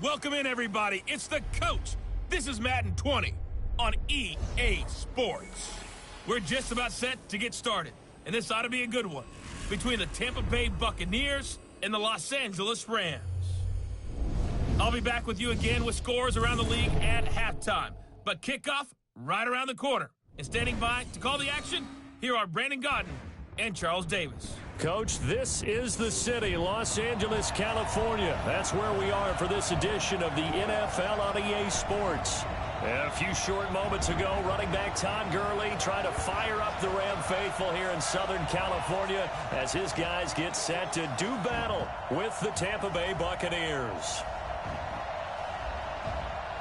Welcome in, everybody. It's the coach. This is Madden 20 on EA Sports. We're just about set to get started, and this ought to be a good one between the Tampa Bay Buccaneers and the Los Angeles Rams. I'll be back with you again with scores around the league at halftime, but kickoff right around the corner. And standing by to call the action, here are Brandon Godden and Charles Davis. Coach, this is the city, Los Angeles, California. That's where we are for this edition of the NFL on EA Sports. A few short moments ago, running back Todd Gurley trying to fire up the Ram faithful here in Southern California as his guys get set to do battle with the Tampa Bay Buccaneers.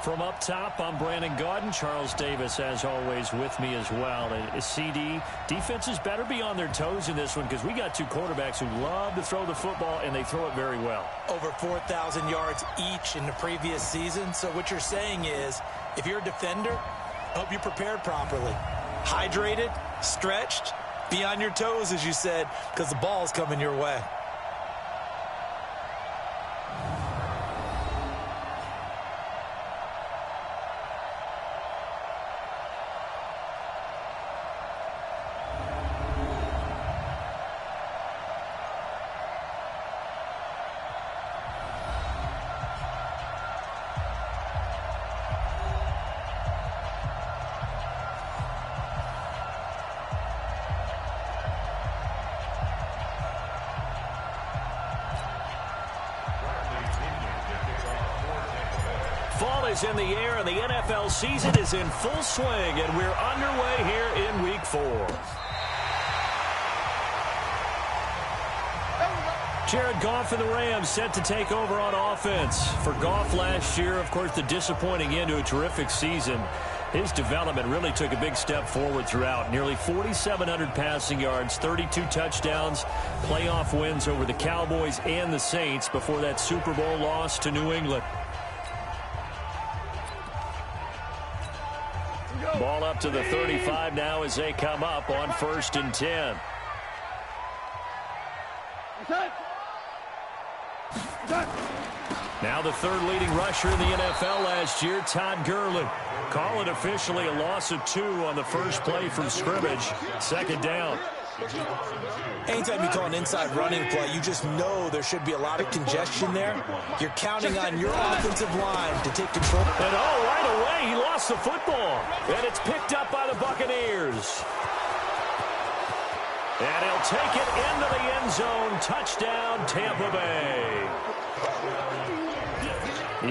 From up top, I'm Brandon Godden. Charles Davis, as always, with me as well. CD, defenses better be on their toes in this one because we got two quarterbacks who love to throw the football, and they throw it very well. Over 4,000 yards each in the previous season. So what you're saying is, if you're a defender, hope you're prepared properly. Hydrated, stretched, be on your toes, as you said, because the ball's coming your way. Fall is in the air, and the NFL season is in full swing, and we're underway here in Week 4. Jared Goff and the Rams set to take over on offense. For Goff last year, of course, the disappointing end to a terrific season. His development really took a big step forward throughout. Nearly 4,700 passing yards, 32 touchdowns, playoff wins over the Cowboys and the Saints before that Super Bowl loss to New England. Ball up to the 35 now as they come up on 1st and 10. Now the third leading rusher in the NFL last year, Todd Gurley. Call it officially a loss of 2 on the first play from scrimmage. 2nd down. Anytime you call an inside running play, you just know there should be a lot of congestion there. You're counting on your offensive line to take control. And right away, he lost the football. And it's picked up by the Buccaneers. And he'll take it into the end zone. Touchdown, Tampa Bay.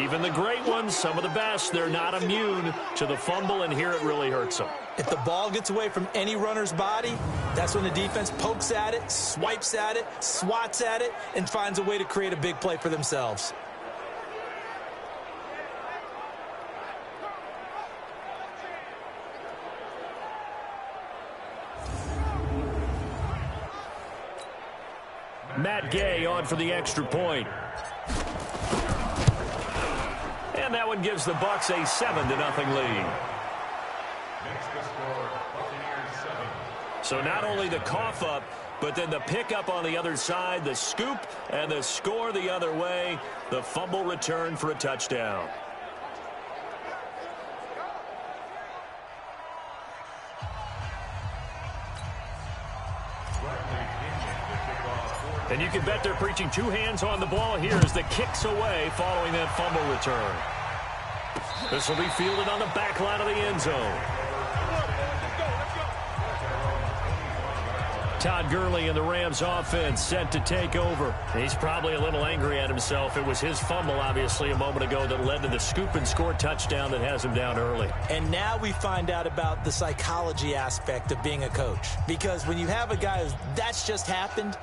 Even the great ones, some of the best, they're not immune to the fumble, and here it really hurts them. If the ball gets away from any runner's body, that's when the defense pokes at it, swipes at it, swats at it, and finds a way to create a big play for themselves. Matt Gay on for the extra point. And that one gives the Bucs a 7-0 lead. So not only the cough up, but then the pickup on the other side, the scoop, and the score the other way. The fumble return for a touchdown. And you can bet they're preaching 2 hands on the ball here as the kick's away following that fumble return. This will be fielded on the back line of the end zone. Todd Gurley and the Rams offense set to take over. He's probably a little angry at himself. It was his fumble, obviously, a moment ago that led to the scoop and score touchdown that has him down early. And now we find out about the psychology aspect of being a coach. Because when you have a guy that's just happened,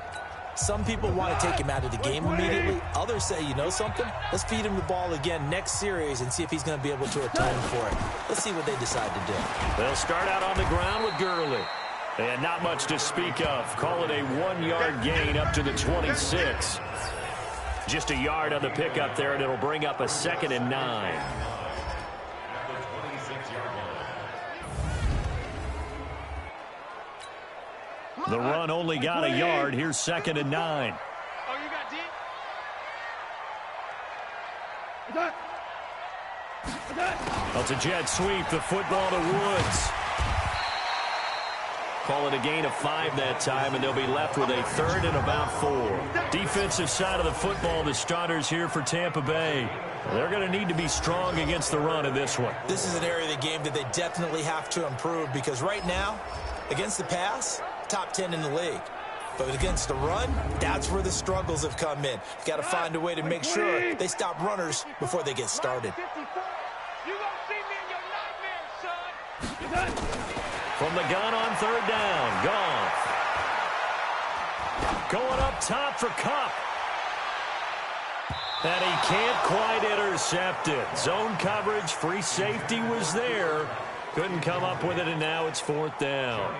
some people want to take him out of the game immediately. Others say, you know something? Let's feed him the ball again next series and see if he's going to be able to atone for it. Let's see what they decide to do. They'll start out on the ground with Gurley. And not much to speak of. Call it a 1-yard gain up to the 26. Just a yard on the pickup there, and it'll bring up a 2nd and 9. The run only got a yard. Here's 2nd and 9. Oh, you got deep? That's a jet sweep. The football to Woods. Call it a gain of 5 that time, and they'll be left with a 3rd and about 4. Defensive side of the football, the starters here for Tampa Bay. They're going to need to be strong against the run in this one. This is an area of the game that they definitely have to improve because right now, against the pass, top 10 in the league. But against the run, that's where the struggles have come in. You've got to find a way to make sure they stop runners before they get started. From the gun on 3rd down, Goff. Going up top for Kupp. And he can't quite intercept it. Zone coverage, free safety was there. Couldn't come up with it, and now it's 4th down.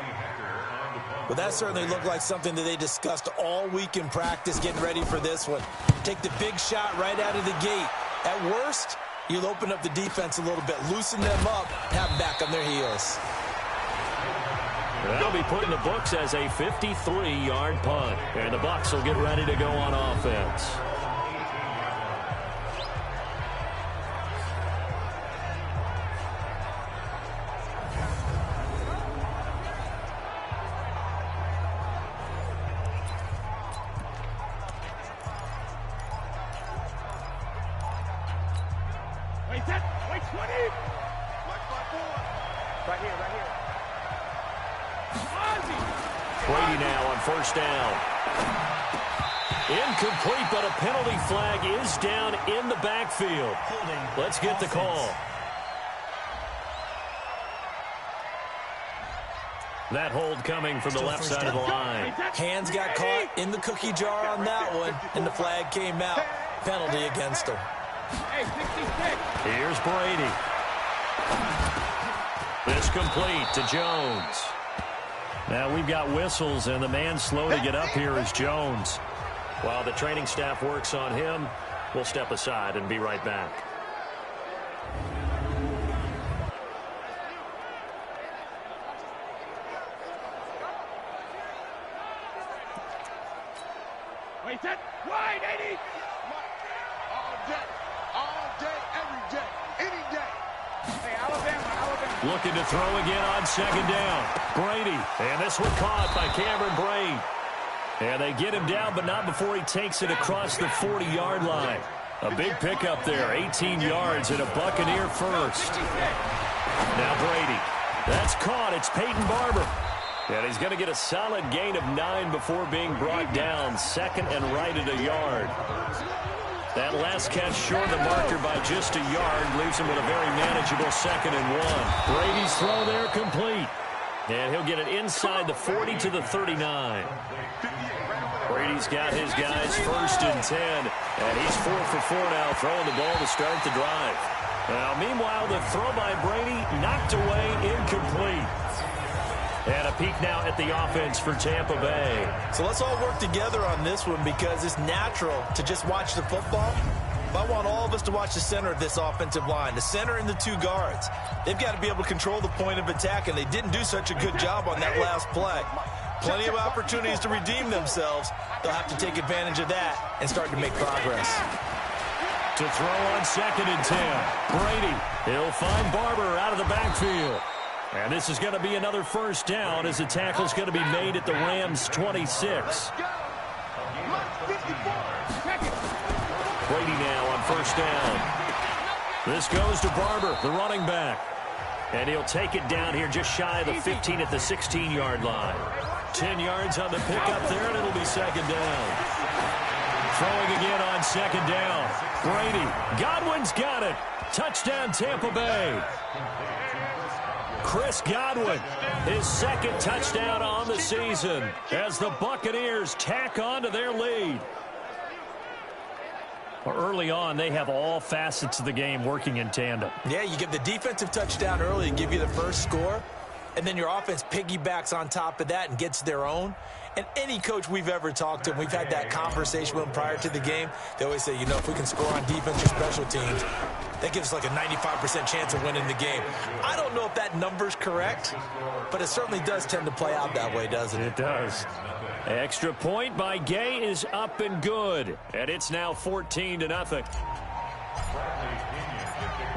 Well, that certainly looked like something that they discussed all week in practice getting ready for this one. Take the big shot right out of the gate. At worst, you'll open up the defense a little bit, loosen them up, have them back on their heels. That'll be put in the books as a 53-yard punt. And the Bucs will get ready to go on offense. Wait, 20. Right here. Brady now on 1st down. Incomplete, but a penalty flag is down in the backfield. Let's get the call. That hold coming from the left side of the line. Hands got caught in the cookie jar on that one, and the flag came out. Penalty against him. Here's Brady. This complete to Jones. Now we've got whistles, and the man slow to get up here is Jones. While the training staff works on him, we'll step aside and be right back. Wait, wide, 80. All day, every day, any day. Hey, Alabama. Looking to throw again on 2nd down. Brady, and this one caught by Cameron Brate. And they get him down, but not before he takes it across the 40-yard line. A big pickup there, 18 yards and a Buccaneer first. Now Brady. That's caught. It's Peyton Barber. And he's going to get a solid gain of 9 before being brought down. 2nd and right at a yard. That last catch short of the marker by just a yard leaves him with a very manageable 2nd and 1. Brady's throw there complete. And he'll get it inside the 40 to the 39. Brady's got his guys 1st and 10. And he's 4 for 4 now, throwing the ball to start the drive. Now, meanwhile, the throw by Brady knocked away, incomplete. And a peek now at the offense for Tampa Bay. So let's all work together on this one because it's natural to just watch the football. But I want all of us to watch the center of this offensive line, the center and the 2 guards. They've got to be able to control the point of attack, and they didn't do such a good job on that last play. Plenty of opportunities to redeem themselves. They'll have to take advantage of that and start to make progress. To throw on 2nd and 10. Brady, he'll find Barber out of the backfield. And this is going to be another 1st down as the tackle's going to be made at the Rams' 26. Brady now on 1st down. This goes to Barber, the running back. And he'll take it down here just shy of the 15 at the 16-yard line. 10 yards on the pickup there, and it'll be 2nd down. Throwing again on 2nd down. Brady, Godwin's got it. Touchdown, Tampa Bay. Chris Godwin, his 2nd touchdown on the season as the Buccaneers tack on to their lead. Early on, they have all facets of the game working in tandem. Yeah, you get the defensive touchdown early and give you the first score, and then your offense piggybacks on top of that and gets their own. And any coach we've ever talked to, and we've had that conversation with them prior to the game, they always say, you know, if we can score on defense or special teams, that gives us like a 95% chance of winning the game. I don't know if that number's correct, but it certainly does tend to play out that way, doesn't it? It does. Extra point by Gay is up and good. And it's now 14-0.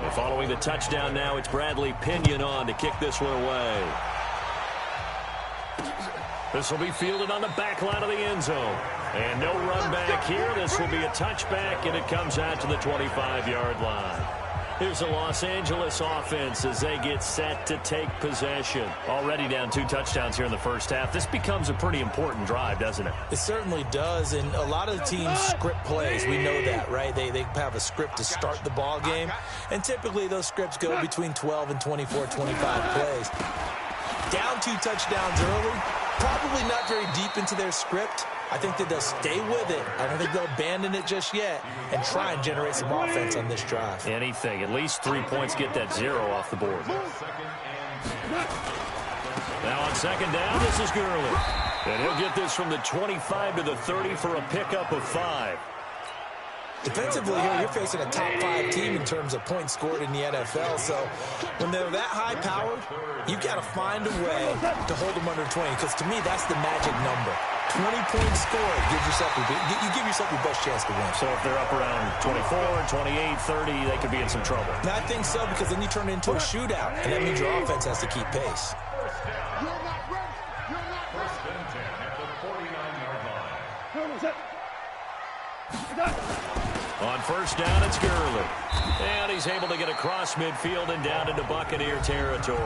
And following the touchdown now, it's Bradley Pinion on to kick this one away. This will be fielded on the back line of the end zone. And no run back here. This will be a touchback, and it comes out to the 25-yard line. Here's the Los Angeles offense as they get set to take possession. Already down 2 touchdowns here in the first half. This becomes a pretty important drive, doesn't it? It certainly does, and a lot of the teams script plays. We know that, right? They have a script to start the ball game, and typically those scripts go between 12 and 24, 25 plays. Down 2 touchdowns early, probably not very deep into their script. I think that they'll stay with it. I don't think they'll abandon it just yet and try and generate some offense on this drive. Anything. At least 3 points, get that 0 off the board. Now on second down, this is Gurley. And he'll get this from the 25 to the 30 for a pickup of 5. Defensively here, you're facing a top 5 team in terms of points scored in the NFL. So when they're that high-powered, you've got to find a way to hold them under 20. Because to me, that's the magic number. 20 points scored gives yourself you give yourself your best chance to win. So if they're up around 24, 28, 30, they could be in some trouble. Now, I think so, because then you turn it into a shootout, and that means your offense has to keep pace. You're not ready. You're not ready. First and 10 at the 49-yard line. On first down, it's Gurley. And he's able to get across midfield and down into Buccaneer territory.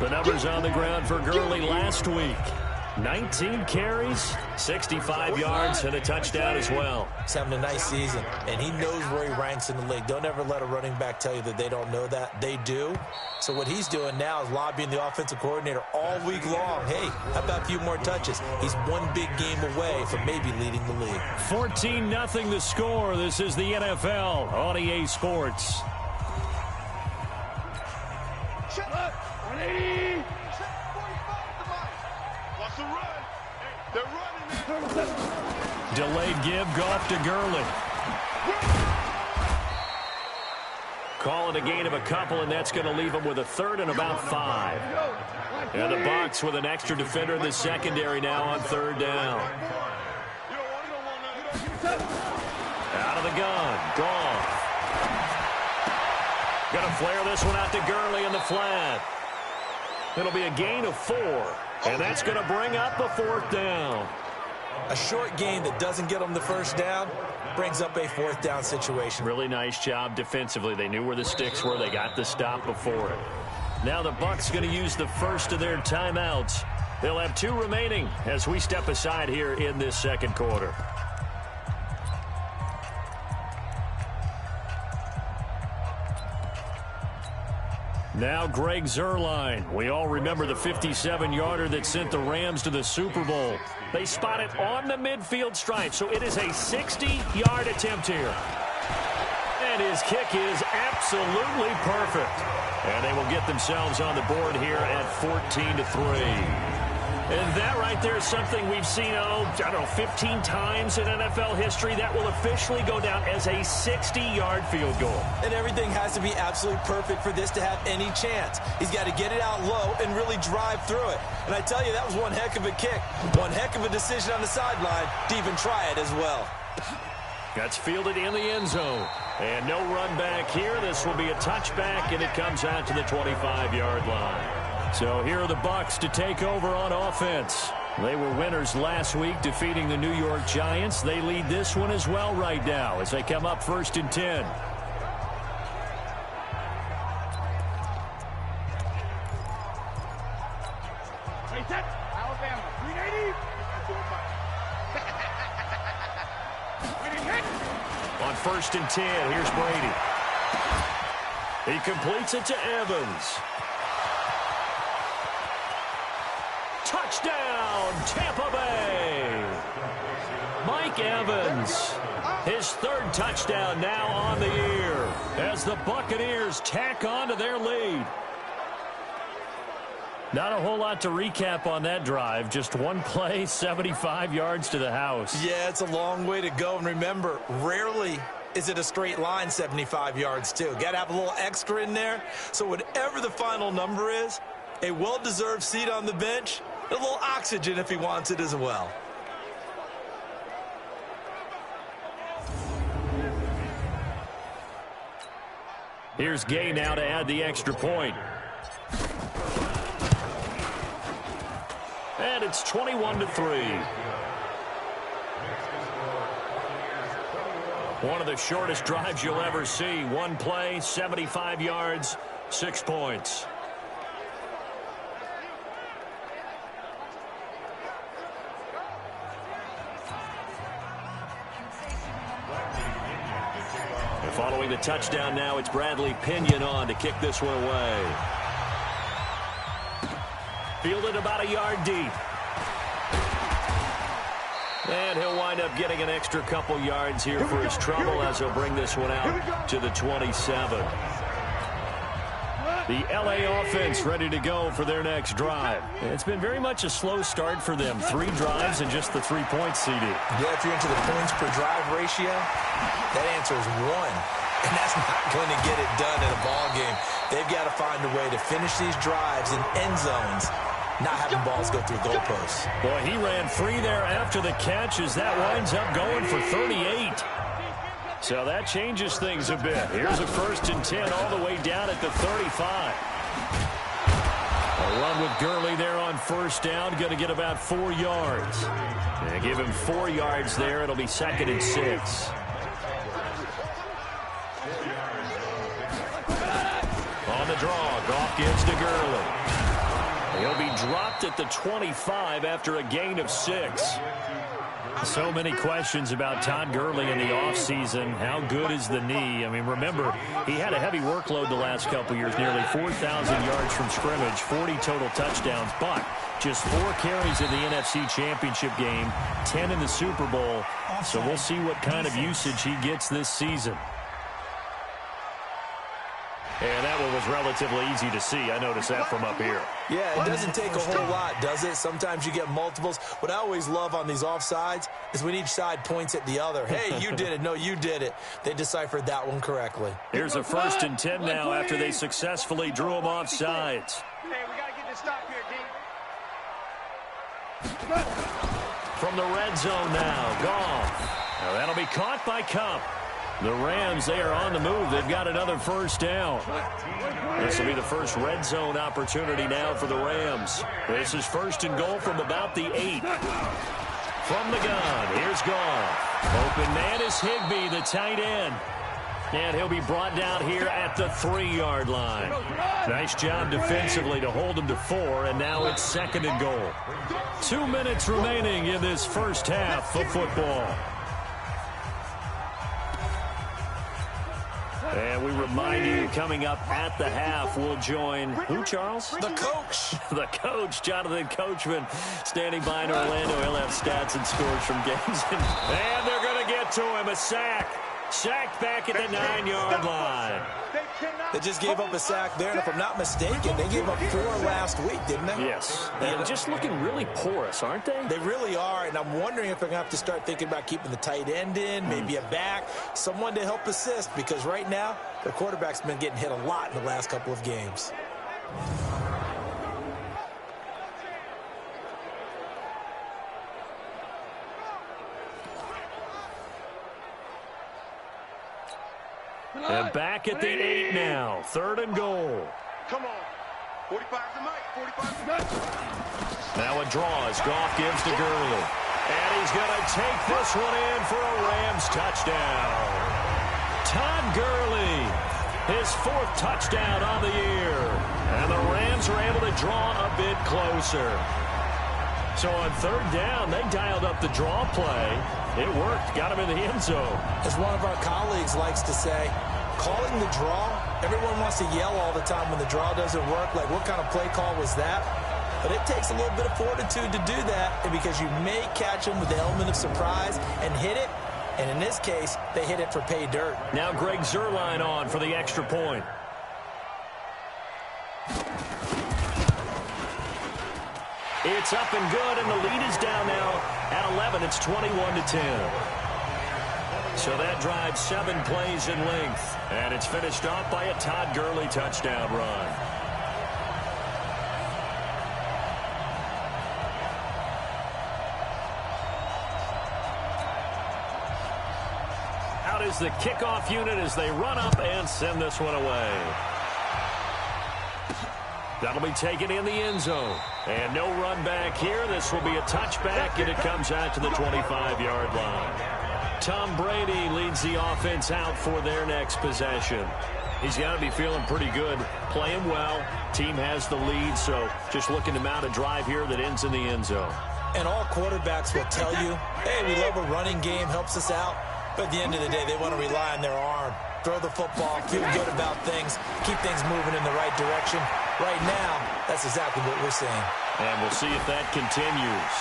The numbers on the ground for Gurley last week. 19 carries, 65 yards, and a touchdown as well. He's having a nice season, and he knows where he ranks in the league. Don't ever let a running back tell you that they don't know that. They do. So what he's doing now is lobbying the offensive coordinator all week long. Hey, how about a few more touches? He's one big game away from maybe leading the league. 14-0 the score. This is the NFL on EA Sports. Shut up. 180. They're running. Delayed give, Goff to Gurley. Call it a gain of a couple, and that's going to leave them with a third and about 5. And the Bucs with an extra defender in the secondary now on third down. Out of the gun, Goff. Going to flare this one out to Gurley in the flat. It'll be a gain of 4. And that's going to bring up a 4th down. A short gain that doesn't get them the first down brings up a 4th down situation. Really nice job defensively. They knew where the sticks were. They got the stop before it. Now the Bucs going to use the first of their timeouts. They'll have 2 remaining as we step aside here in this second quarter. Now Greg Zuerlein. We all remember the 57-yarder that sent the Rams to the Super Bowl. They spot it on the midfield stripe, so it is a 60-yard attempt here. And his kick is absolutely perfect. And they will get themselves on the board here at 14-3. And that right there is something we've seen, 15 times in NFL history. That will officially go down as a 60-yard field goal. And everything has to be absolutely perfect for this to have any chance. He's got to get it out low and really drive through it. And I tell you, that was one heck of a kick. One heck of a decision on the sideline to even try it as well. That's fielded in the end zone. And no run back here. This will be a touchback, and it comes out to the 25-yard line. So here are the Bucs to take over on offense. They were winners last week, defeating the New York Giants. They lead this one as well right now as they come up 1st and 10. Alabama, 380. On 1st and 10, here's Brady. He completes it to Evans. Touchdown, Tampa Bay. Mike Evans, his 3rd touchdown now on the year as the Buccaneers tack on to their lead. Not a whole lot to recap on that drive. Just one play, 75 yards to the house. Yeah, it's a long way to go. And remember, rarely is it a straight line 75 yards, too. Got to have a little extra in there. So whatever the final number is, a well-deserved seat on the bench, a little oxygen if he wants it as well. Here's Gay now to add the extra point. And it's 21-3. One of the shortest drives you'll ever see. One play, 75 yards, 6 points. And following the touchdown now, it's Bradley Pinion on to kick this one away. Fielded about a yard deep. And he'll wind up getting an extra couple yards here for his trouble as he'll bring this one out to the 27. The LA offense ready to go for their next drive. It's been very much a slow start for them. 3 drives and just the 3 points, CD. Yeah, if you're into the points per drive ratio, that answer is 1. And that's not going to get it done in a ball game. They've got to find a way to finish these drives in end zones, not having balls go through goalposts. Boy, he ran free there after the catch as that winds up going for 38. So that changes things a bit. Here's a 1st and 10 all the way down at the 35. A run with Gurley there on 1st down. Going to get about 4 yards. And give him 4 yards there. It'll be 2nd and 6. On the draw, Goff gives to Gurley. He'll be dropped at the 25 after a gain of 6. So many questions about Todd Gurley in the offseason. How good is the knee? I mean, remember, he had a heavy workload the last couple years, nearly 4,000 yards from scrimmage, 40 total touchdowns, but just 4 carries in the NFC Championship game, 10 in the Super Bowl. So we'll see what kind of usage he gets this season. And that one was relatively easy to see. I noticed that from up here. Yeah, it doesn't take a whole lot, does it? Sometimes you get multiples. What I always love on these offsides is when each side points at the other. Hey, you did it. No, you did it. They deciphered that one correctly. Here's a 1st and 10 now after they successfully drew him off sides. Hey, we got to get this stop here, D. From the red zone now, Goff. Now that'll be caught by Kupp. The Rams, they are on the move. They've got another 1st down. This will be the first red zone opportunity now for the Rams. This is 1st and goal from about the 8. From the gun, here's Goff. Open man is Higbee, the tight end. And he'll be brought down here at the 3-yard line. Nice job defensively to hold him to 4, and now it's 2nd and goal. 2 minutes remaining in this first half of football. And we remind you, coming up at the half, we'll join who, Charles? The coach. The coach, Jonathan Coachman, standing by in Orlando. He'll have stats and scores from games. And they're going to get to him. A sack. Sacked back at the 9-yard line. They just gave up a sack there, and if I'm not mistaken, they gave up 4 last week, didn't they? Yes. They're just looking really porous, aren't they? They really are, and I'm wondering if they're going to have to start thinking about keeping the tight end in, maybe a back, someone to help assist, because right now, their quarterback's been getting hit a lot in the last couple of games. And back at the 8 now. 3rd and goal. Come on. 45 to Mike. 45 to Mike. Now a draw as Goff gives to Gurley. And he's going to take this one in for a Rams touchdown. Todd Gurley, his 4th touchdown on the year. And the Rams are able to draw a bit closer. So on 3rd down, they dialed up the draw play. It worked. Got him in the end zone. As one of our colleagues likes to say, calling the draw, everyone wants to yell all the time when the draw doesn't work. Like, what kind of play call was that? But it takes a little bit of fortitude to do that, because you may catch them with the element of surprise and hit it. And in this case, they hit it for pay dirt. Now Greg Zuerlein on for the extra point. It's up and good, and the lead is down now at 11. It's 21-10. So that drives 7 plays in length, and it's finished off by a Todd Gurley touchdown run. Out is the kickoff unit as they run up and send this one away. That'll be taken in the end zone. And no run back here. This will be a touchback, and it comes out to the 25-yard line. Tom Brady leads the offense out for their next possession. He's got to be feeling pretty good, playing well. Team has the lead, so just looking to mount a drive here that ends in the end zone. And all quarterbacks will tell you, hey, we love a running game, helps us out. But at the end of the day, they want to rely on their arm. Throw the football, feel good about things, keep things moving in the right direction. Right now, that's exactly what we're seeing. And we'll see if that continues.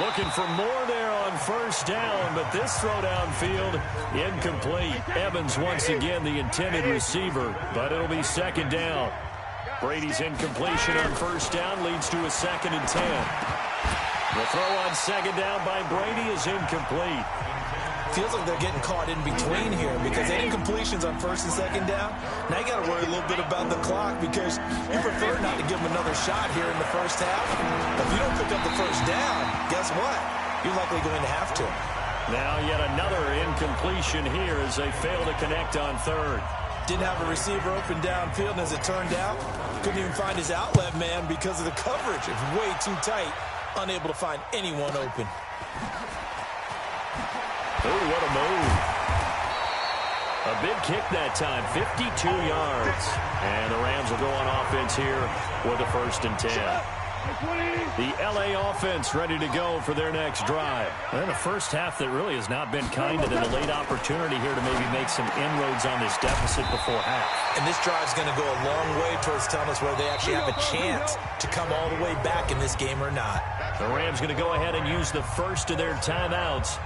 Looking for more there on first down, but this throw downfield incomplete. Evans once again the intended receiver, but it'll be second down. Brady's incompletion on first down leads to a 2nd and 10. The throw on second down by Brady is incomplete. Feels like they're getting caught in between here because they incompletions on first and second down. Now you got to worry a little bit about the clock because you prefer not to give them another shot here in the first half. If you don't pick up the first down, guess what? You're likely going to have to. Now yet another incompletion here as they fail to connect on third. Didn't have a receiver open downfield, and as it turned out, couldn't even find his outlet man because of the coverage. It's way too tight, unable to find anyone open. Oh, what a move. A big kick that time, 52 yards. And the Rams will go on offense here with a 1st and 10. The L.A. offense ready to go for their next drive. And a first half that really has not been kind, and a late opportunity here to maybe make some inroads on this deficit before half. And this drive's going to go a long way towards telling us whether they actually have a chance to come all the way back in this game or not. The Rams going to go ahead and use the first of their timeouts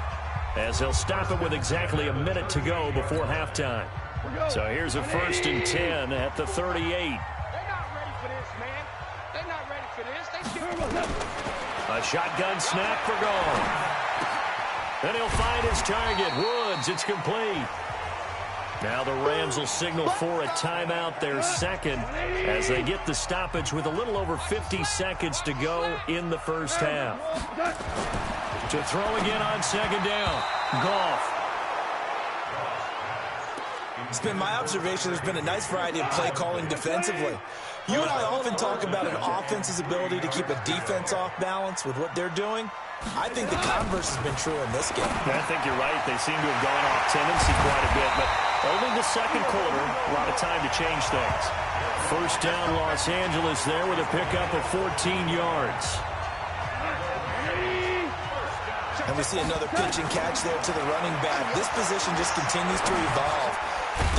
as they'll stop it with exactly a minute to go before halftime. So here's a 1st and 10 at the 38. They're not ready for this, man. They're not ready for this. A shotgun snap for goal. Then he'll find his target. Woods, it's complete. Now the Rams will signal for a timeout, their second, as they get the stoppage with a little over 50 seconds to go in the first half. To throw again on second down. Goff. It's been my observation there's been a nice variety of play calling defensively. You and I often talk about an offense's ability to keep a defense off balance with what they're doing. I think the converse has been true in this game. I think you're right. They seem to have gone off tendency quite a bit, but only the second quarter, a lot of time to change things. First down, Los Angeles there with a pickup of 14 yards. And we see another pitch and catch there to the running back. This position just continues to evolve.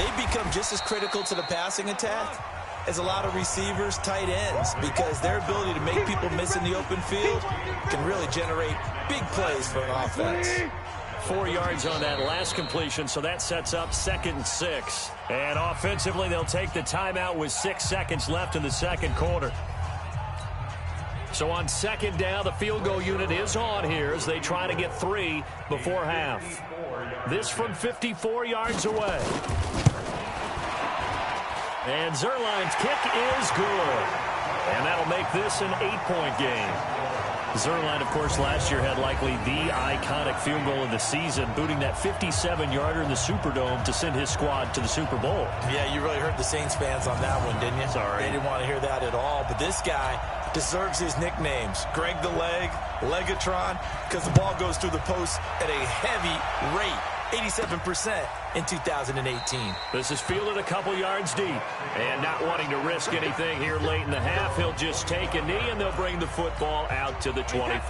They become just as critical to the passing attack as a lot of receivers, tight ends, because their ability to make people miss in the open field can really generate big plays for an offense. 4 yards on that last completion, so that sets up 2nd and 6. And offensively, they'll take the timeout with 6 seconds left in the second quarter. So on second down, the field goal unit is on here as they try to get 3 before half. This from 54 yards away. And Zerline's kick is good. And that'll make this an 8-point game. Zerline, of course, last year had likely the iconic field goal of the season, booting that 57-yarder in the Superdome to send his squad to the Super Bowl. Yeah, you really hurt the Saints fans on that one, didn't you? Sorry. They didn't want to hear that at all. But this guy deserves his nicknames. Greg the Leg, Legatron, because the ball goes through the post at a heavy rate. 87% in 2018. This is fielded a couple yards deep. And not wanting to risk anything here late in the half, he'll just take a knee, and they'll bring the football out to the 25.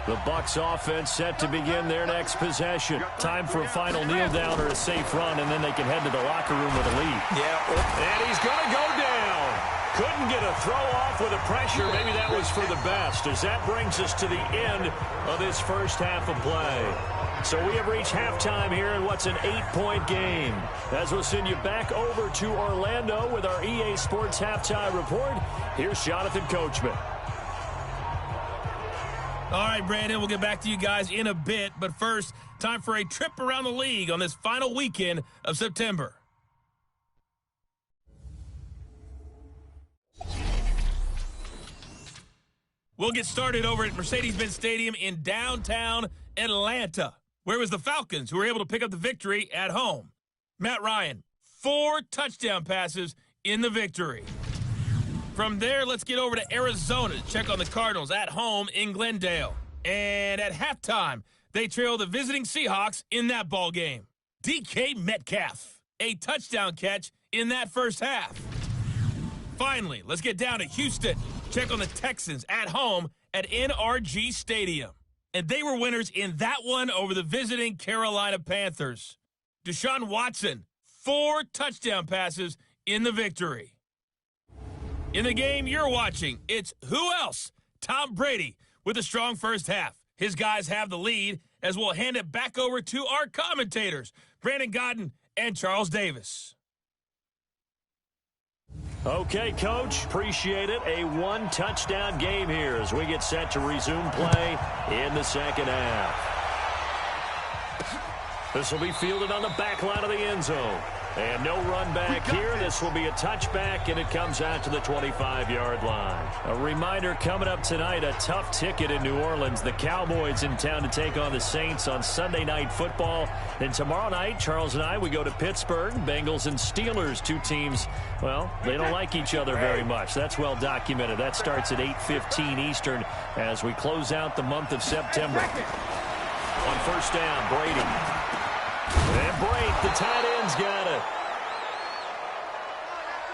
The Bucs offense set to begin their next possession. Time for a final kneel down or a safe run, and then they can head to the locker room with a lead. Yeah. And he's going to go down. Couldn't get a throw off with the pressure. Maybe that was for the best, as that brings us to the end of this first half of play. So we have reached halftime here in what's an 8-point game. As we'll send you back over to Orlando with our EA Sports Halftime Report, here's Jonathan Coachman. All right, Brandon, we'll get back to you guys in a bit. But first, time for a trip around the league on this final weekend of September. We'll get started over at Mercedes-Benz Stadium in downtown Atlanta. where it was the Falcons who were able to pick up the victory at home. Matt Ryan, 4 touchdown passes in the victory. From there, let's get over to Arizona to check on the Cardinals at home in Glendale. And at halftime, they trail the visiting Seahawks in that ball game. DK Metcalf, a touchdown catch in that first half. Finally, let's get down to Houston. Check on the Texans at home at NRG Stadium. And they were winners in that one over the visiting Carolina Panthers. Deshaun Watson, 4 touchdown passes in the victory. In the game you're watching, it's who else? Tom Brady with a strong first half. His guys have the lead as we'll hand it back over to our commentators, Brandon Godden and Charles Davis. Okay, Coach, appreciate it. A 1-touchdown game here as we get set to resume play in the second half. This will be fielded on the back line of the end zone. And no run back here. This will be a touchback, and it comes out to the 25-yard line. A reminder coming up tonight, a tough ticket in New Orleans. The Cowboys in town to take on the Saints on Sunday Night Football. And tomorrow night, Charles and I, we go to Pittsburgh. Bengals and Steelers, 2 teams, well, they don't like each other very much. That's well documented. That starts at 8:15 Eastern as we close out the month of September. On first down, Brady. And Brake, the tight end's got it.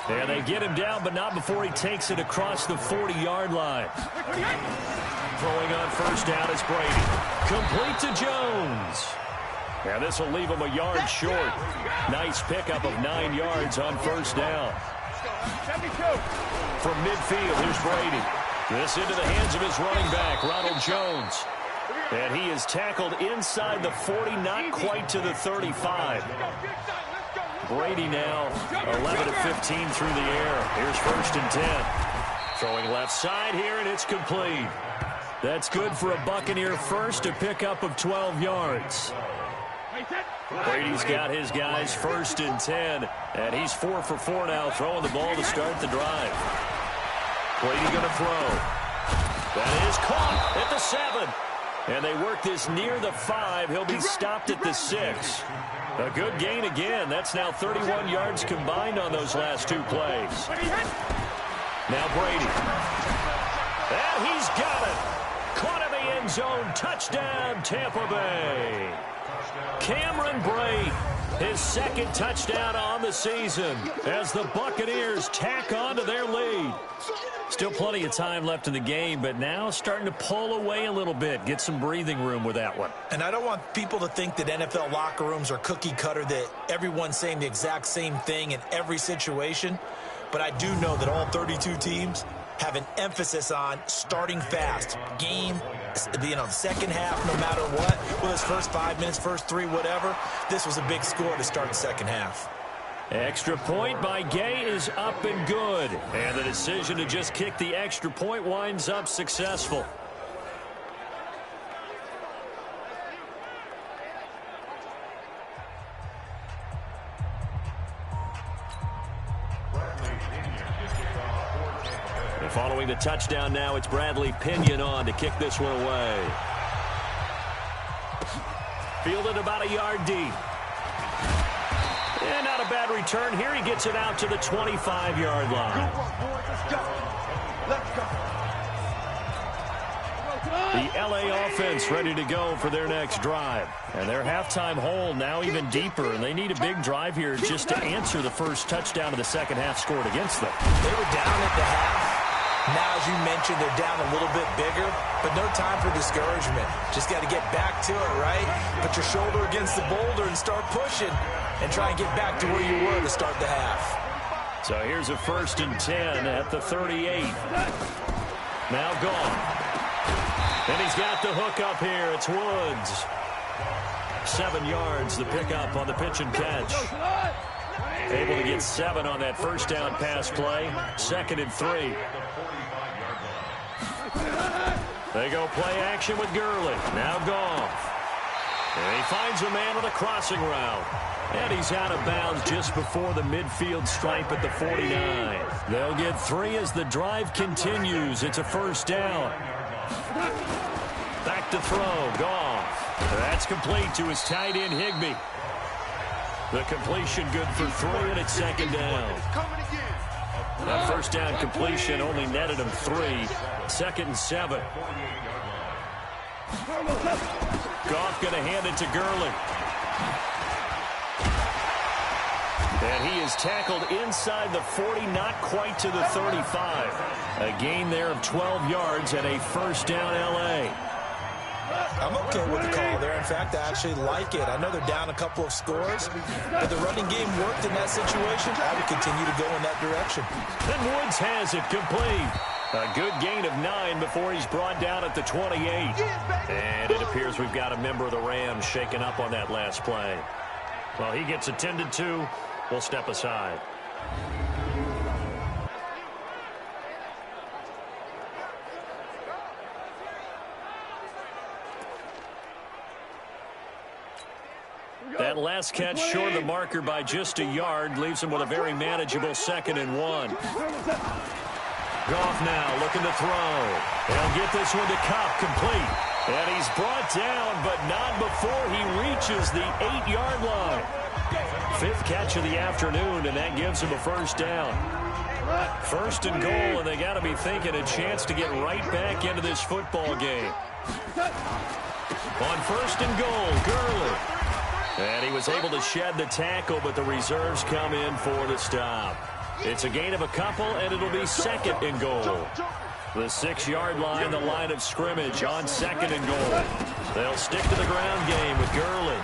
And they get him down, but not before he takes it across the 40-yard line. Throwing on first down is Brady. Complete to Jones. And this will leave him a yard short. Nice pickup of 9 yards on first down. From midfield, here's Brady. This into the hands of his running back, Ronald Jones. And he is tackled inside the 40, not quite to the 35. Brady now 11 of 15 through the air. Here's first and 10. Throwing left side here, and it's complete. That's good for a Buccaneer first, a pickup of 12 yards. Brady's got his guys first and 10, and he's 4 for 4 now, throwing the ball to start the drive. Brady going to throw. That is caught at the 7. And they work this near the 5. He'll be stopped at the 6. A good gain again. That's now 31 yards combined on those last 2 plays. Now Brady. And he's got it. Caught in the end zone. Touchdown, Tampa Bay. Cameron Brate, his 2nd touchdown on the season as the Buccaneers tack on to their lead. Still plenty of time left in the game, but now starting to pull away a little bit. Get some breathing room with that one. And I don't want people to think that NFL locker rooms are cookie cutter, that everyone's saying the exact same thing in every situation. But I do know that all 32 teams have an emphasis on starting fast. Game, the second half, no matter what. Well, his first 5 minutes, first 3, whatever. This was a big score to start the second half. Extra point by Gay is up and good. And the decision to just kick the extra point winds up successful. And following the touchdown now, it's Bradley Pinion on to kick this one away. Fielded about a yard deep. And not a bad return here. He gets it out to the 25-yard line. The LA offense ready to go for their next drive. And their halftime hole now even deeper. And they need a big drive here just to answer the first touchdown of the second half scored against them. They were down at the half. Now, as you mentioned, they're down a little bit bigger, but no time for discouragement. Just got to get back to it, right? Put your shoulder against the boulder and start pushing and try and get back to where you were to start the half. So here's a first and 10 at the 38. Now gone. And he's got the hook up here. It's Woods. 7 yards, the pickup on the pitch and catch. Able to get 7 on that first down pass play. 2nd and 3. They go play action with Gurley. Now Goff. And he finds a man on the crossing route. And he's out of bounds just before the midfield stripe at the 49. They'll get 3 as the drive continues. It's a first down. Back to throw. Goff. That's complete to his tight end, Higbee. The completion good for 3, and it's second down. That first down completion only netted him 3. 2nd and 7. Goff going to hand it to Gurley. And he is tackled inside the 40, not quite to the 35. A gain there of 12 yards and a first down L.A. I'm okay with the call there. In fact, I actually like it. I know they're down a couple of scores, but the running game worked in that situation. I would continue to go in that direction. Then Woods has it complete. A good gain of 9 before he's brought down at the 28. And it appears we've got a member of the Rams shaken up on that last play. Well, he gets attended to. We'll step aside. That last catch short of the marker by just a yard leaves him with a very manageable 2nd and 1. Goff now looking to throw. He'll get this one to Kupp, complete. And he's brought down, but not before he reaches the 8-yard line. 5th catch of the afternoon, and that gives him a first down. 1st and goal, and they got to be thinking a chance to get right back into this football game. On 1st and goal, Gurley. And he was able to shed the tackle, but the reserves come in for the stop. It's a gain of a couple, and it'll be 2nd and goal. The 6-yard line, the line of scrimmage on 2nd and goal. They'll stick to the ground game with Gurley.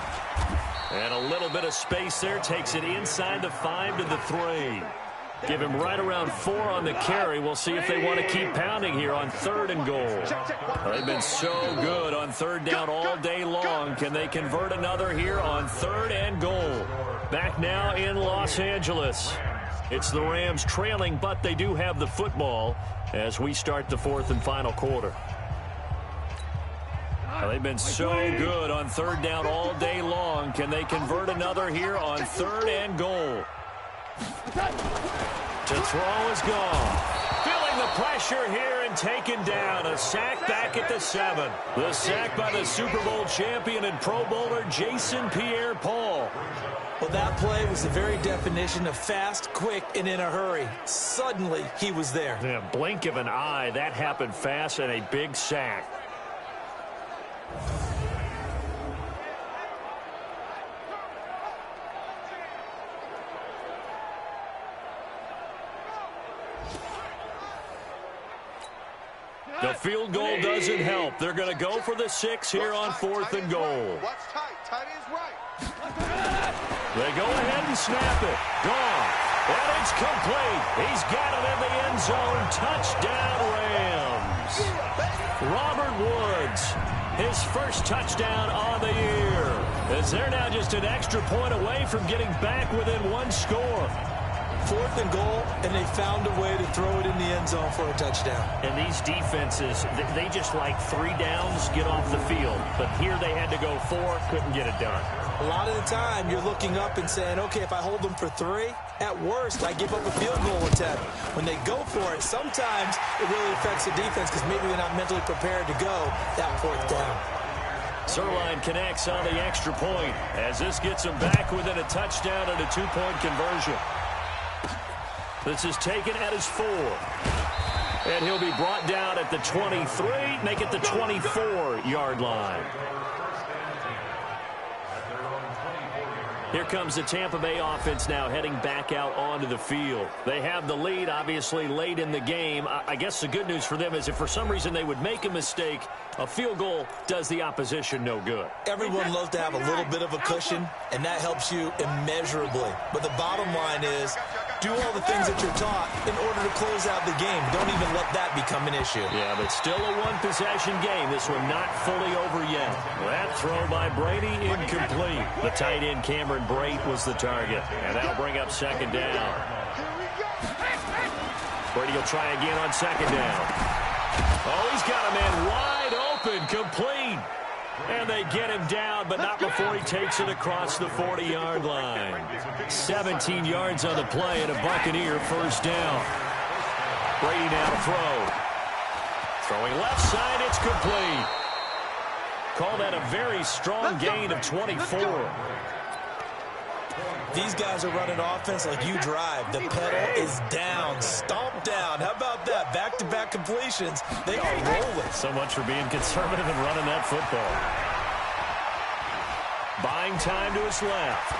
And a little bit of space there takes it inside the 5 to the 3. Give him right around 4 on the carry. We'll see if they want to keep pounding here on 3rd and goal. They've been so good on 3rd down all day long. Can they convert another here on 3rd and goal? Back now in Los Angeles. It's the Rams trailing, but they do have the football as we start the 4th and final quarter. They've been so good on 3rd down all day long. Can they convert another here on 3rd and goal? To throw is gone. Feeling the pressure here and taken down. A sack back at the 7. The sack by the Super Bowl champion and Pro Bowler Jason Pierre-Paul. Well, that play was the very definition of fast, quick, and in a hurry. Suddenly, he was there. In a blink of an eye, that happened fast and a big sack. The field goal doesn't help. They're going to go for the 6 here on 4th and goal. They go ahead and snap it. Gone. And it's complete. He's got it in the end zone. Touchdown, Rams. Robert Woods, his first touchdown on the year. As they're now just an extra point away from getting back within 1 score. 4th and goal, and they found a way to throw it in the end zone for a touchdown. And these defenses, they just like 3 downs, get off the field. But here they had to go 4, couldn't get it done. A lot of the time, you're looking up and saying, okay, if I hold them for 3, at worst, I give up a field goal attempt. When they go for it, sometimes it really affects the defense because maybe they're not mentally prepared to go that 4th down. Sirline connects on the extra point as this gets them back within a touchdown and a 2-point conversion. This is taken at his 4. And he'll be brought down at the 23, make it the 24-yard line. Here comes the Tampa Bay offense now heading back out onto the field. They have the lead, obviously, late in the game. I guess the good news for them is if for some reason they would make a mistake, a field goal does the opposition no good. Everyone loves to have a little bit of a cushion, and that helps you immeasurably. But the bottom line is, do all the things that you're taught in order to close out the game. Don't even let that become an issue. Yeah, but still a one-possession game. This one not fully over yet. That throw by Brady incomplete. The tight end Cameron Brate was the target, and that'll bring up 2nd down. Brady will try again on 2nd down. Oh, he's got a man wide open, complete. And they get him down, but not before he takes it across the 40-yard line. 17 yards on the play and a Buccaneer first down. Brady now to throw. Throwing left side, it's complete. Call that a very strong gain of 24. These guys are running offense like you drive. The pedal is down, stomp down. How about that? Back-to-back completions. They are rolling. So much for being conservative and running that football. Buying time to his left.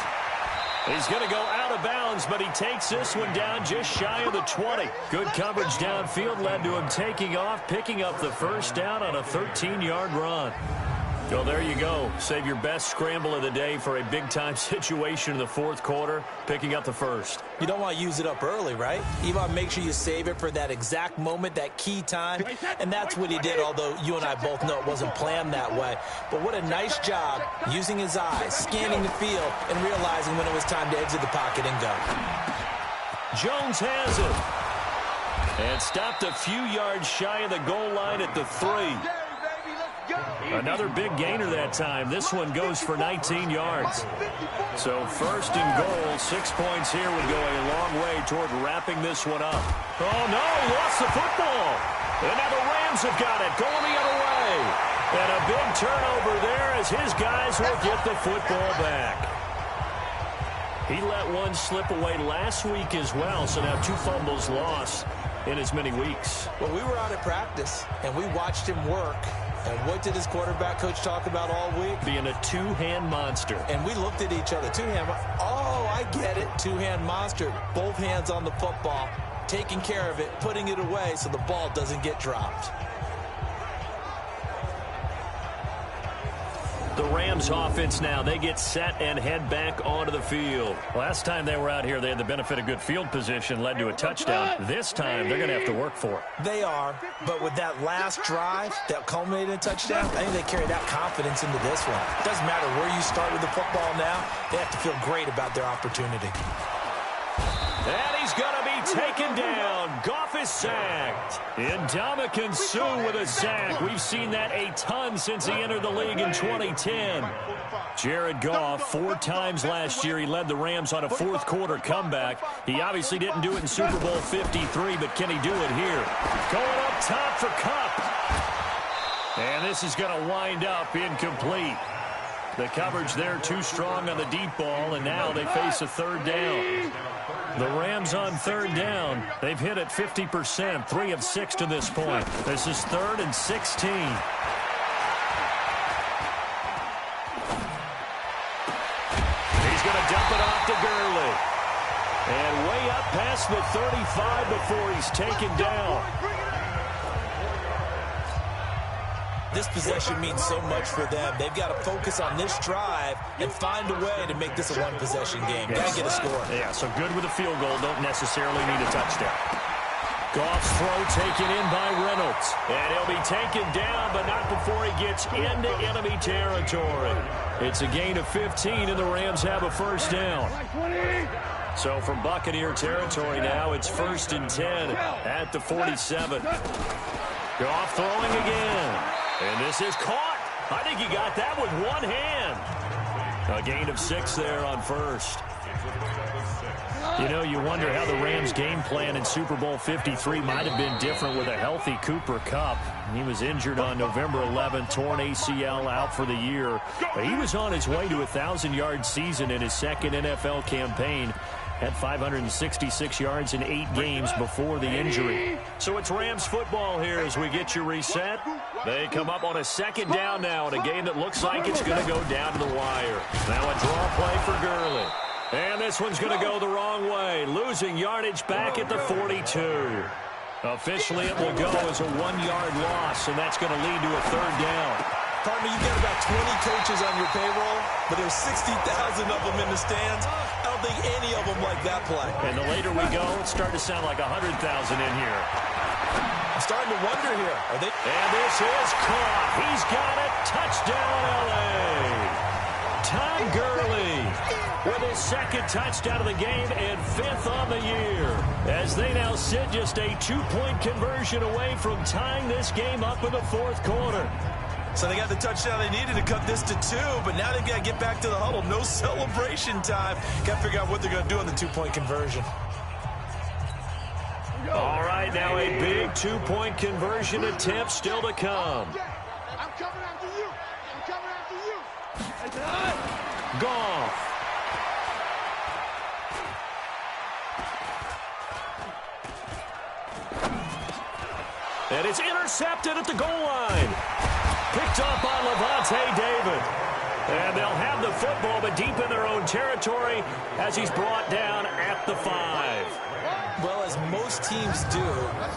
He's going to go out of bounds, but he takes this one down just shy of the 20. Good coverage downfield led to him taking off, picking up the first down on a 13-yard run. Well, there you go. Save your best scramble of the day for a big-time situation in the fourth quarter, picking up the first. You don't want to use it up early, right? You want to make sure you save it for that exact moment, that key time, and that's what he did, although you and I both know it wasn't planned that way. But what a nice job using his eyes, scanning the field, and realizing when it was time to exit the pocket and go. Jones has it. And stopped a few yards shy of the goal line at the 3. Another big gainer that time. This one goes for 19 yards. So first and goal, 6 points here would go a long way toward wrapping this one up. Oh, no, he lost the football. And now the Rams have got it, going the other way. And a big turnover there as his guys will get the football back. He let one slip away last week as well, so now 2 fumbles lost in as many weeks. Well, we were out at practice, and we watched him work. And what did his quarterback coach talk about all week? Being a two-hand monster. And we looked at each other. Two-hand. Oh, I get it. Two-hand monster. Both hands on the football, taking care of it, putting it away so the ball doesn't get dropped. The Rams offense now, they get set and head back onto the field. Last time they were out here, they had the benefit of good field position, led to a touchdown. This time, they're going to have to work for it. They are, but with that last drive that culminated in a touchdown, I think they carry that confidence into this one. It doesn't matter where you start with the football now, they have to feel great about their opportunity. And he's going to be taken down. Goff is sacked. Ndamukong Suh with a sack. We've seen that a ton since he entered the league in 2010. Jared Goff, 4 times last year, he led the Rams on a fourth quarter comeback. He obviously didn't do it in Super Bowl 53, but can he do it here? Going up top for Kupp. And this is going to wind up incomplete. The coverage there too strong on the deep ball, and now they face a third down. The Rams on third down. They've hit it 50%, 3 of 6 to this point. This is 3rd and 16. He's going to dump it off to Gurley. And way up past the 35 before he's taken down. This possession means so much for them. They've got to focus on this drive and find a way to make this a one-possession game. Got to get a score. Yeah, so good with a field goal. Don't necessarily need a touchdown. Goff's throw taken in by Reynolds. And he'll be taken down, but not before he gets into enemy territory. It's a gain of 15, and the Rams have a first down. So from Buccaneer territory now, it's 1st and 10 at the 47. Goff throwing again. And this is caught. I think he got that with one hand. A gain of 6 there on first. You know, you wonder how the Rams' game plan in Super Bowl 53 might have been different with a healthy Cooper Kupp. He was injured on November 11th, torn ACL, out for the year. But he was on his way to a 1,000-yard season in his second NFL campaign. Had 566 yards in 8 games before the injury. So it's Rams football here as we get you reset. They come up on a second down now in a game that looks like it's going to go down to the wire. Now a draw play for Gurley. And this one's going to go the wrong way. Losing yardage back at the 42. Officially, it will go as a 1-yard loss, and that's going to lead to a third down. Partner, you've got about 20 coaches on your payroll, but there's 60,000 of them in the stands. I don't think any of them like that play. And the later we go, it's starting to sound like 100,000 in here. I'm starting to wonder here. Are they? And this is caught. He's got it. Touchdown, L.A. Tom Gurley with his second touchdown of the game and 5th on the year. As they now sit just a 2-point conversion away from tying this game up in the fourth quarter. So they got the touchdown they needed to cut this to 2, but now they've got to get back to the huddle. No celebration time. Got to figure out what they're going to do on the 2-point conversion. All right, now a big 2-point conversion attempt still to come. I'm coming after you. I'm Goff. And it's intercepted at the goal line. Picked up by Levante David. And they'll have the football, but deep in their own territory as he's brought down at the 5. Well, as most teams do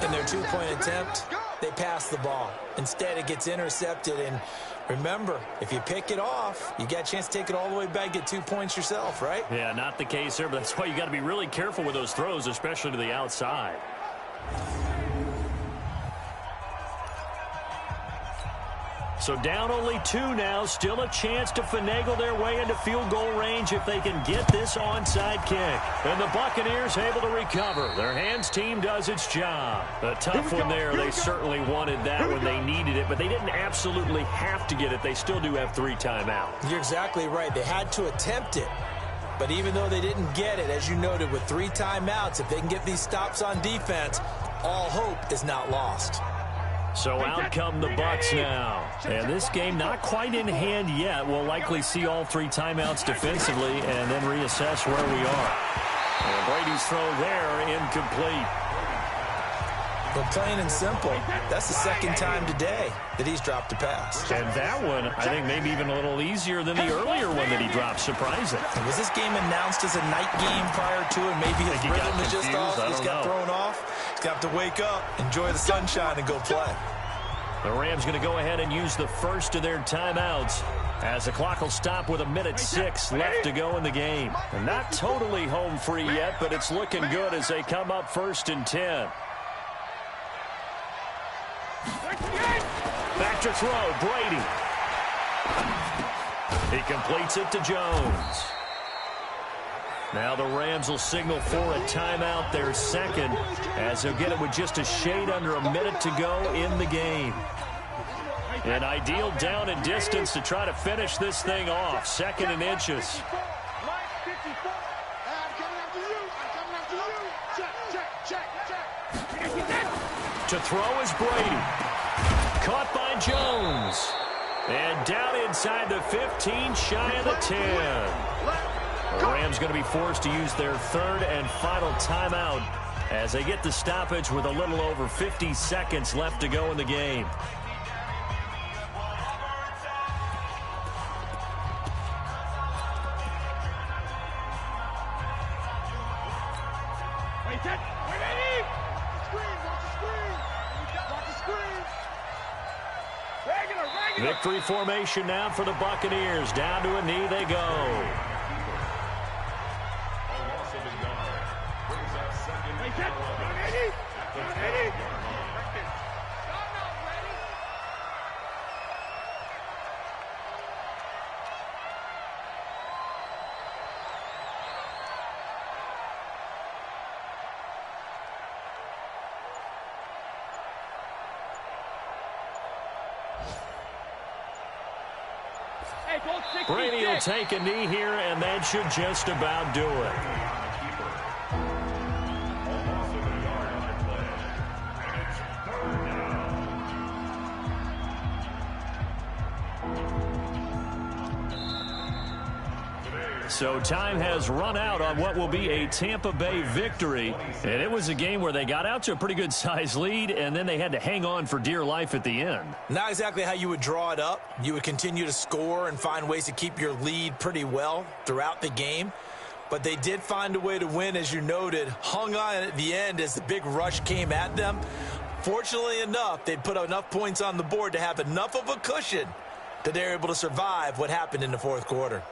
in their two-point attempt, they pass the ball. Instead, it gets intercepted. And remember, if you pick it off, you got a chance to take it all the way back, get 2 points yourself, right? Yeah, not the case here, but that's why you got to be really careful with those throws, especially to the outside. So down only 2 now, still a chance to finagle their way into field goal range if they can get this onside kick. And the Buccaneers able to recover. Their hands team does its job. A tough one there. They certainly wanted that when they needed it, but they didn't absolutely have to get it. They still do have 3 timeouts. You're exactly right. They had to attempt it. But even though they didn't get it, as you noted, with 3 timeouts, if they can get these stops on defense, all hope is not lost. So out come the Bucs now. And this game not quite in hand yet. We'll likely see all 3 timeouts defensively and then reassess where we are. And Brady's throw there incomplete. But plain and simple, that's the second time today that he's dropped a pass. And that one, I think, maybe even a little easier than the earlier one that he dropped. Surprising. Was this game announced as a night game prior to it? Maybe his rhythm is just off. He's got thrown off. He's got to wake up, enjoy the sunshine, and go play. The Rams going to go ahead and use the first of their timeouts as the clock will stop with 1:06 left to go in the game. And not totally home free yet, but it's looking good as they come up 1st and 10. Back to throw, Brady. He completes it to Jones. Now the Rams will signal for a timeout, their second, as they'll get it with just a shade under a minute to go in the game. An ideal down and distance to try to finish this thing off. 2nd and inches. To throw is Brady. Caught by Jones. And down inside the 15, shy of the 10. The Rams going to be forced to use their 3rd and final timeout as they get the stoppage with a little over 50 seconds left to go in the game. Victory formation now for the Buccaneers. Down to a knee they go. Brady will take a knee here, and that should just about do it. So time has run out on what will be a Tampa Bay victory. And it was a game where they got out to a pretty good size lead, and then they had to hang on for dear life at the end. Not exactly how you would draw it up. You would continue to score and find ways to keep your lead pretty well throughout the game. But they did find a way to win, as you noted. Hung on at the end as the big rush came at them. Fortunately enough, they put enough points on the board to have enough of a cushion that they're able to survive what happened in the fourth quarter.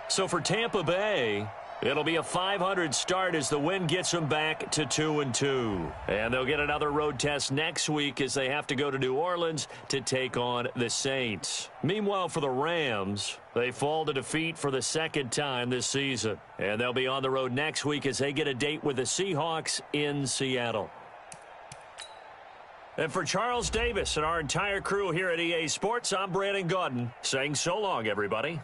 So for Tampa Bay, it'll be a 500 start as the win gets them back to 2-2. And they'll get another road test next week as they have to go to New Orleans to take on the Saints. Meanwhile, for the Rams, they fall to defeat for the second time this season. And they'll be on the road next week as they get a date with the Seahawks in Seattle. And for Charles Davis and our entire crew here at EA Sports, I'm Brandon Gaudin saying so long, everybody.